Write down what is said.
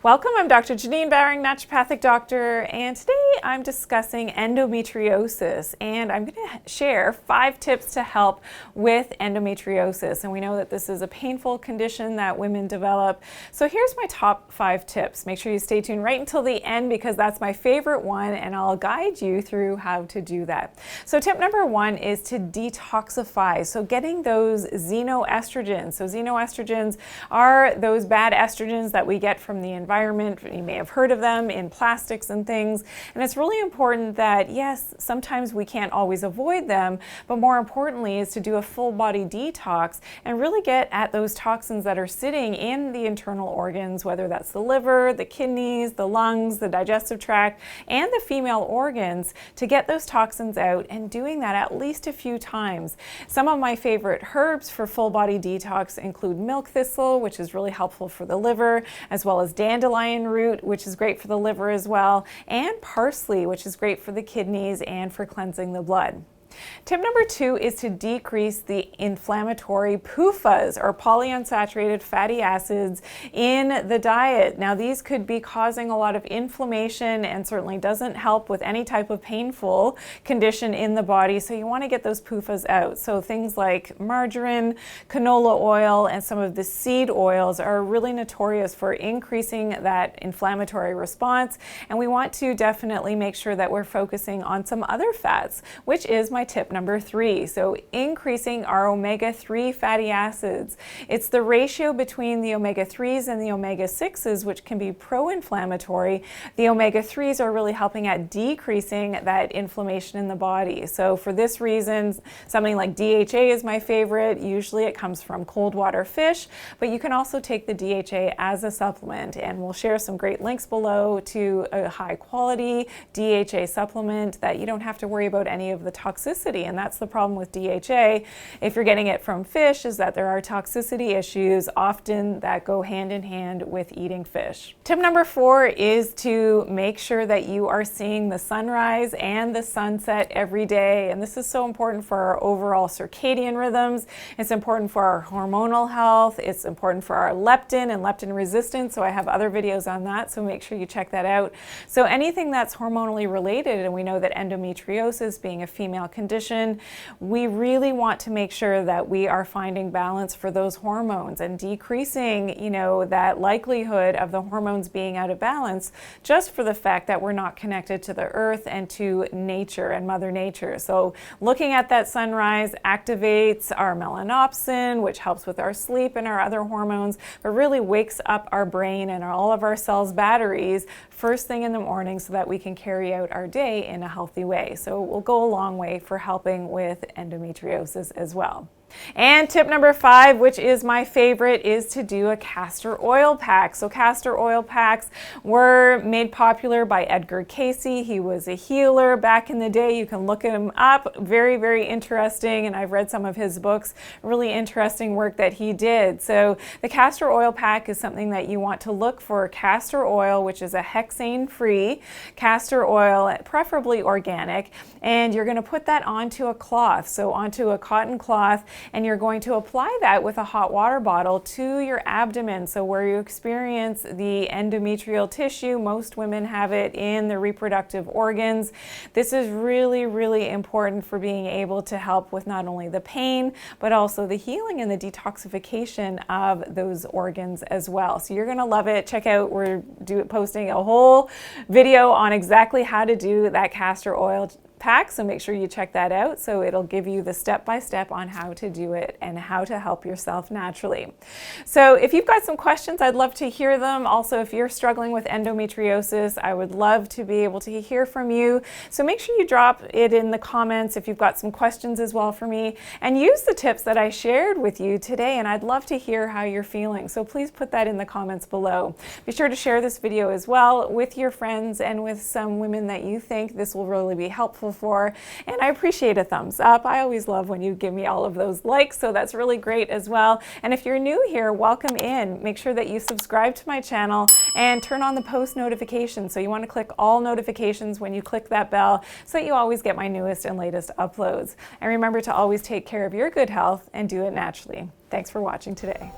Welcome, I'm Dr. Janine Bowring, naturopathic doctor, and today I'm discussing endometriosis, and I'm going to share 5 tips to help with endometriosis. And we know that this is a painful condition that women develop. So here's my top 5 tips. Make sure you stay tuned right until the end because that's my favorite one, and I'll guide you through how to do that. So tip number 1 is to detoxify. So getting those xenoestrogens. So xenoestrogens are those bad estrogens that we get from the environment. You may have heard of them in plastics and things. And it's really important that, yes, sometimes we can't always avoid them, but more importantly is to do a full body detox and really get at those toxins that are sitting in the internal organs, whether that's the liver, the kidneys, the lungs, the digestive tract, and the female organs, to get those toxins out, and doing that at least a few times. Some of my favorite herbs for full body detox include milk thistle, which is really helpful for the liver, as well as dandelion root, which is great for the liver as well, and parsley, which is great for the kidneys and for cleansing the blood. Tip number 2 is to decrease the inflammatory PUFAs, or polyunsaturated fatty acids, in the diet. Now, these could be causing a lot of inflammation and certainly doesn't help with any type of painful condition in the body, so you want to get those PUFAs out. So things like margarine, canola oil, and some of the seed oils are really notorious for increasing that inflammatory response, and we want to definitely make sure that we're focusing on some other fats, which is my tip number 3. So increasing our omega-3 fatty acids. It's the ratio between the omega-3s and the omega-6s, which can be pro-inflammatory. The omega-3s are really helping at decreasing that inflammation in the body. So for this reason, something like DHA is my favorite. Usually it comes from cold water fish, but you can also take the DHA as a supplement, and we'll share some great links below to a high quality DHA supplement that you don't have to worry about any of the toxicity. And that's the problem with DHA, if you're getting it from fish, is that there are toxicity issues often that go hand in hand with eating fish. Tip number 4 is to make sure that you are seeing the sunrise and the sunset every day. And this is so important for our overall circadian rhythms. It's important for our hormonal health. It's important for our leptin and leptin resistance. So I have other videos on that, so make sure you check that out. So anything that's hormonally related, and we know that endometriosis being a female condition, we really want to make sure that we are finding balance for those hormones and decreasing, that likelihood of the hormones being out of balance, just for the fact that we're not connected to the earth and to nature and Mother Nature. So looking at that sunrise activates our melanopsin, which helps with our sleep and our other hormones, but really wakes up our brain and all of our cells' batteries first thing in the morning so that we can carry out our day in a healthy way. So it will go a long way for helping with endometriosis as well. And tip number 5, which is my favorite, is to do a castor oil pack. So castor oil packs were made popular by Edgar Cayce. He was a healer back in the day. You can look him up. Very, very interesting. And I've read some of his books. Really interesting work that he did. So the castor oil pack is something that you want to look for castor oil, which is a hexane-free castor oil, preferably organic. And you're going to put that onto a cloth. So onto a cotton cloth, and you're going to apply that with a hot water bottle to your abdomen. So where you experience the endometrial tissue, most women have it in the reproductive organs. This is really, really important for being able to help with not only the pain, but also the healing and the detoxification of those organs as well. So you're gonna love it. Check out, we're posting a whole video on exactly how to do that castor oil pack, so make sure you check that out. So it'll give you the step-by-step on how to do it and how to help yourself naturally. So if you've got some questions, I'd love to hear them. Also, if you're struggling with endometriosis, I would love to be able to hear from you. So make sure you drop it in the comments if you've got some questions as well for me, and use the tips that I shared with you today, and I'd love to hear how you're feeling. So please put that in the comments below. Be sure to share this video as well with your friends and with some women that you think this will really be helpful for, and I appreciate a thumbs up. I always love when you give me all of those likes, so that's really great as well. And if you're new here, welcome in. Make sure that you subscribe to my channel and turn on the post notifications. So you want to click all notifications when you click that bell so that you always get my newest and latest uploads. And remember to always take care of your good health and do it naturally. Thanks for watching today.